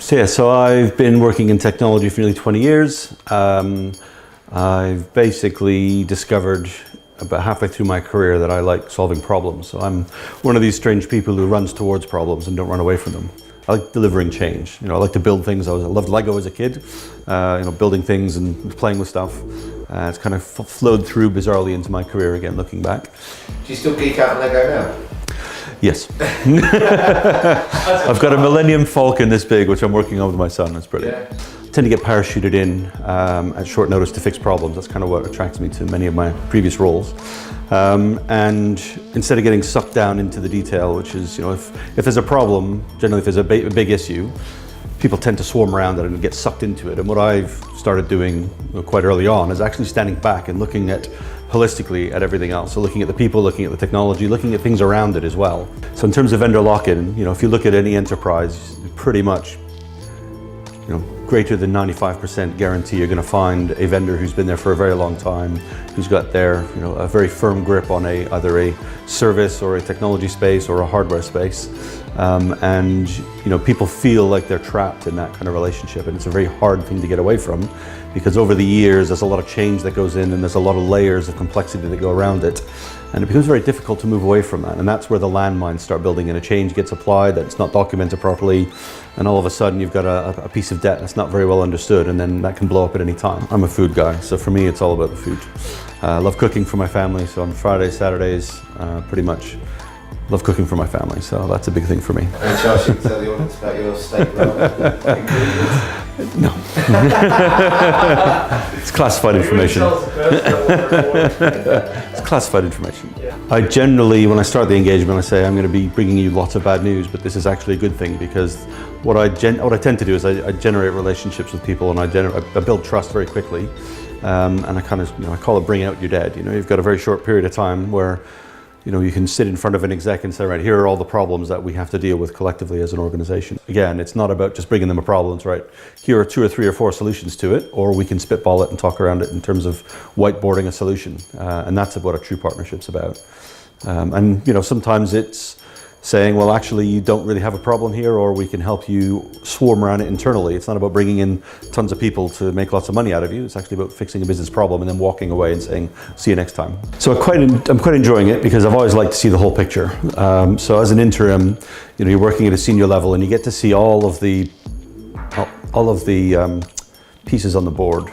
So I've been working in technology for nearly 20 years. I've basically discovered about halfway through my career that I like solving problems. So I'm one of these strange people who runs towards problems and don't run away from them. I like delivering change. I like to build things. I loved Lego as a kid, building things and playing with stuff. It's kind of flowed through bizarrely into my career again, looking back. Do you still geek out on Lego now? Yes. I've got a Millennium Falcon this big, which I'm working on with my son. It's brilliant. Yeah. I tend to get parachuted in at short notice to fix problems. That's kind of what attracts me to many of my previous roles. And instead of getting sucked down into the detail, which is, if there's a problem, generally if there's a big issue, people tend to swarm around it and get sucked into it. And what I've started doing quite early on is actually standing back and looking at holistically at everything else. So looking at the people, looking at the technology, looking at things around it as well. So in terms of vendor lock-in, if you look at any enterprise, pretty much, greater than 95% guarantee you're going to find a vendor who's been there for a very long time, who's got their, a very firm grip on either a service or a technology space or a hardware space. And people feel like they're trapped in that kind of relationship, and it's a very hard thing to get away from, because over the years there's a lot of change that goes in and there's a lot of layers of complexity that go around it, and it becomes very difficult to move away from that. And that's where the landmines start building in. A change gets applied that's not documented properly, and all of a sudden you've got a piece of debt that's not very well understood, and then that can blow up at any time. I'm a food guy, so for me it's all about the food. I love cooking for my family, so on Fridays, Saturdays, pretty much love cooking for my family, so that's a big thing for me. Any chance you can tell the audience about your steak ramen? No. It's classified information. It's classified information. I generally, when I start the engagement, I say I'm going to be bringing you lots of bad news, but this is actually a good thing, because what I tend to do is I generate relationships with people, and I build trust very quickly, and I kind of, I call it bring out your dead. You've got a very short period of time where you can sit in front of an exec and say, right, here are all the problems that we have to deal with collectively as an organization. Again, it's not about just bringing them a problem, right? Here are 2 or 3 or 4 solutions to it, or we can spitball it and talk around it in terms of whiteboarding a solution. And that's what a true partnership's about. And sometimes it's saying, well, actually, you don't really have a problem here, or we can help you swarm around it internally. It's not about bringing in tons of people to make lots of money out of you. It's actually about fixing a business problem and then walking away and saying, see you next time. So I'm quite enjoying it, because I've always liked to see the whole picture. So as an interim, you're working at a senior level and you get to see all of the pieces on the board.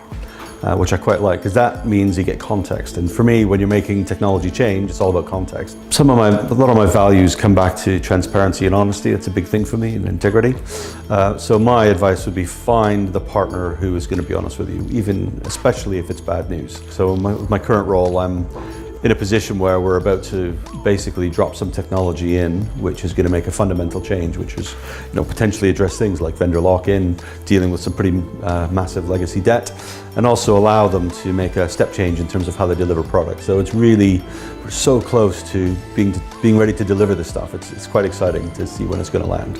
Which I quite like, because that means you get context. And for me, when you're making technology change, it's all about context. A lot of my values come back to transparency and honesty. That's a big thing for me, and integrity. So my advice would be find the partner who is going to be honest with you, especially if it's bad news. So my current role, I'm in a position where we're about to basically drop some technology in, which is going to make a fundamental change, which is, potentially address things like vendor lock-in, dealing with some pretty massive legacy debt, and also allow them to make a step change in terms of how they deliver products. So it's really, we're so close to being ready to deliver this stuff. It's quite exciting to see when it's going to land.